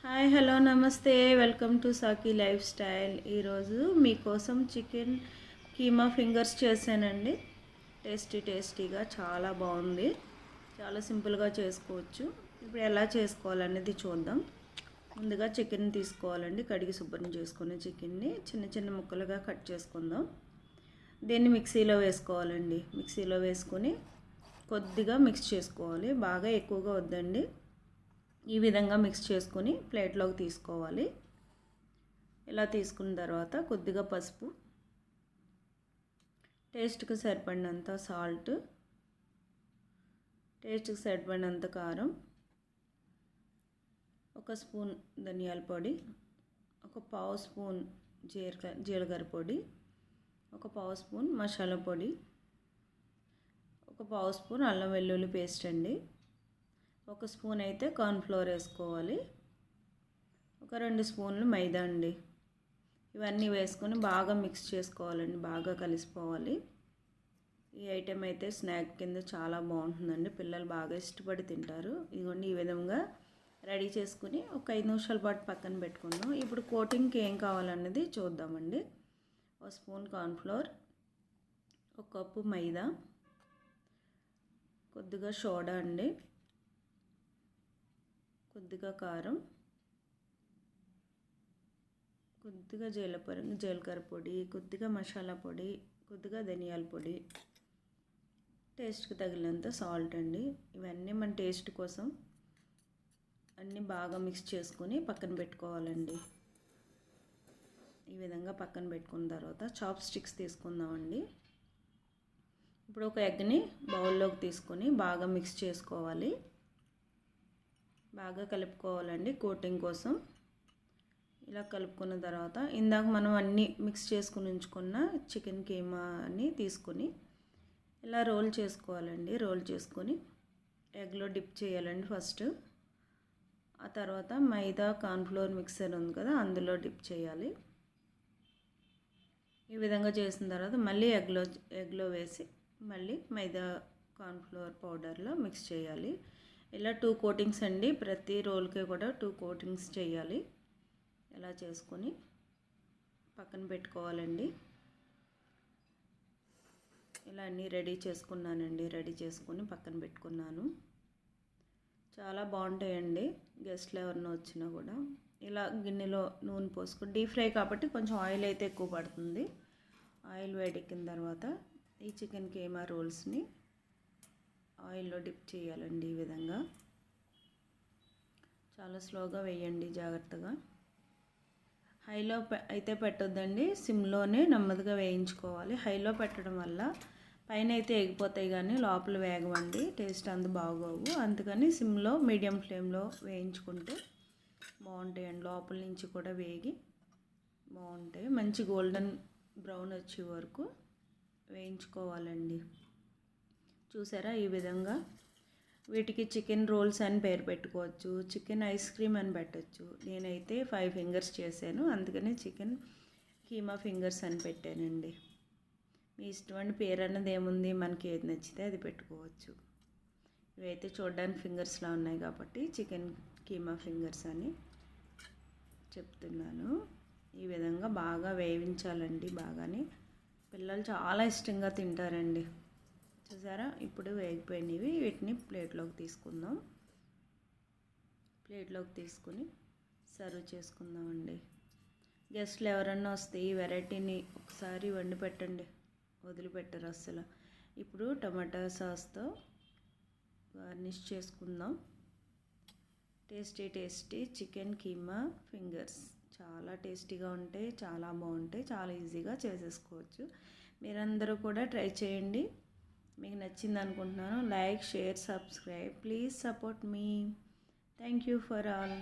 Hi hello నమస్తే welcome to సాకి life style. ఈరోజు మీకోసం చికెన్ కీమా ఫింగర్స్ చేశానండి. టేస్టీగా చాలా బాగుంది. చాలా సింపుల్గా చేసుకోవచ్చు. ఇప్పుడు ఎలా చేసుకోవాలనేది చూద్దాం. ముందుగా చికెన్ తీసుకోవాలండి. కడిగి శుభ్రం చేసుకుని చికెన్ని చిన్న చిన్న ముక్కలుగా కట్ చేసుకుందాం. దీన్ని మిక్సీలో వేసుకోవాలండి. మిక్సీలో వేసుకొని కొద్దిగా మిక్స్ చేసుకోవాలి. బాగా ఎక్కువగా వద్దండి. ఈ విధంగా మిక్స్ చేసుకొని ప్లేట్లోకి తీసుకోవాలి. ఇలా తీసుకున్న తర్వాత కొద్దిగా పసుపు, టేస్ట్కి సరిపడినంత సాల్ట్, టేస్ట్కి సరిపడినంత కారం, ఒక స్పూన్ ధనియాల పొడి, ఒక పావు స్పూన్ జీలకర్ర పొడి, ఒక పావు స్పూన్ మసాలా పొడి, ఒక పావు స్పూన్ అల్లం వెల్లుల్లి పేస్ట్ అండి. ఒక స్పూన్ అయితే కార్న్ఫ్లోర్ వేసుకోవాలి. ఒక 2 స్పూన్లు మైదా అండి. ఇవన్నీ వేసుకొని బాగా మిక్స్ చేసుకోవాలండి. బాగా కలిసిపోవాలి. ఈ ఐటెం అయితే స్నాక్ కింద చాలా బాగుంటుందండి. పిల్లలు బాగా ఇష్టపడి తింటారు. ఇదిగోండి ఈ విధంగా రెడీ చేసుకుని ఒక 5 నిమిషాల పాటు పక్కన పెట్టుకుందాం. ఇప్పుడు కోటింగ్కి ఏం కావాలన్నది చూద్దామండి. ఒక స్పూన్ కార్న్ఫ్లోర్, ఒక కప్పు మైదా, కొద్దిగా సోడా అండి, కొద్దిగా కారం, కొద్దిగా జీలకర్ర పొడి, కొద్దిగా మసాలా పొడి, కొద్దిగా ధనియాల పొడి, టేస్ట్కి తగినంత సాల్ట్ అండి. ఇవన్నీ మన టేస్ట్ కోసం అన్నీ బాగా మిక్స్ చేసుకొని పక్కన పెట్టుకోవాలండి. ఈ విధంగా పక్కన పెట్టుకున్న తర్వాత చాప్ స్టిక్స్ తీసుకుందామండి. ఇప్పుడు ఒక ఎగ్ని బౌల్లోకి తీసుకొని బాగా మిక్స్ చేసుకోవాలి. బాగా కలుపుకోవాలండి కోటింగ్ కోసం. ఇలా కలుపుకున్న తర్వాత ఇందాక మనం అన్నీ మిక్స్ చేసుకుని ఉంచుకున్న చికెన్ కీమాని తీసుకొని ఇలా రోల్ చేసుకోవాలండి. రోల్ చేసుకొని ఎగ్లో డిప్ చేయాలండి ఫస్ట్. ఆ తర్వాత మైదా కార్న్ఫ్లోర్ మిక్సర్ ఉంది కదా, అందులో డిప్ చేయాలి. ఈ విధంగా చేసిన తర్వాత మళ్ళీ ఎగ్లో వేసి మళ్ళీ మైదా కార్న్ఫ్లోర్ పౌడర్లో మిక్స్ చేయాలి. ఇలా 2 కోటింగ్స్ అండి. ప్రతి రోల్కి కూడా 2 కోటింగ్స్ చేయాలి. ఇలా చేసుకొని పక్కన పెట్టుకోవాలండి. ఇలా అన్నీ రెడీ చేసుకున్నానండి. రెడీ చేసుకొని పక్కన పెట్టుకున్నాను. చాలా బాగుంటాయండి. గెస్ట్లు ఎవరైనా వచ్చినా కూడా ఇలా గిన్నెలో నూనె పోసుకొని, డీప్ ఫ్రై కాబట్టి కొంచెం ఆయిల్ అయితే ఎక్కువ పడుతుంది. ఆయిల్ వేడెక్కిన తర్వాత ఈ చికెన్ కీమా రోల్స్ని ఆయిల్లో డిప్ చేయాలండి. ఈ విధంగా చాలా స్లోగా వేయండి, జాగ్రత్తగా. హైలో అయితే పెట్టొద్దండి. సిమ్లోనే నెమ్మదిగా వేయించుకోవాలి. హైలో పెట్టడం వల్ల పైన అయితే ఎగిపోతాయి కానీ లోపల వేగవండి, టేస్ట్ అంత బాగోవు. అందుకని సిమ్లో మీడియం ఫ్లేమ్లో వేయించుకుంటే బాగుంటాయండి. లోపల నుంచి కూడా వేగి బాగుంటాయి. మంచి గోల్డెన్ బ్రౌన్ వచ్చే వరకు వేయించుకోవాలండి. చూసారా, ఈ విధంగా వీటికి చికెన్ రోల్స్ అని పేరు పెట్టుకోవచ్చు, చికెన్ ఐస్ క్రీమ్ అని పెట్టచ్చు. నేనైతే 5 ఫింగర్స్ చేశాను, అందుకని చికెన్ కీమా ఫింగర్స్ అని పెట్టానండి. మీ ఇష్టమైన పేరు అన్నది ఏముంది, మనకి ఏది నచ్చితే అది పెట్టుకోవచ్చు. ఇవైతే చూడడానికి ఫింగర్స్లా ఉన్నాయి కాబట్టి చికెన్ కీమా ఫింగర్స్ అని చెప్తున్నాను. ఈ విధంగా బాగా వేయించాలండి. బాగానే పిల్లలు చాలా ఇష్టంగా తింటారండి. చూసారా, ఇప్పుడు వేగిపోయినవి. వీటిని ప్లేట్లోకి తీసుకుందాం. ప్లేట్లోకి తీసుకుని సర్వ్ చేసుకుందామండి. గెస్ట్లు ఎవరన్నా వస్తే ఈ వెరైటీని ఒకసారి వండి పెట్టండి, వదిలిపెట్టరు అస్సలు. ఇప్పుడు టమాటా సాస్తో గార్నిష్ చేసుకుందాం. టేస్టీ చికెన్ కీమా ఫింగర్స్ చాలా టేస్టీగా ఉంటాయి, చాలా బాగుంటాయి, చాలా ఈజీగా చేసేసుకోవచ్చు. మీరందరూ కూడా ట్రై చేయండి. మీకు నచ్చింది అనుకుంటున్నాను. Like, share, subscribe. Please support me. Thank you for all.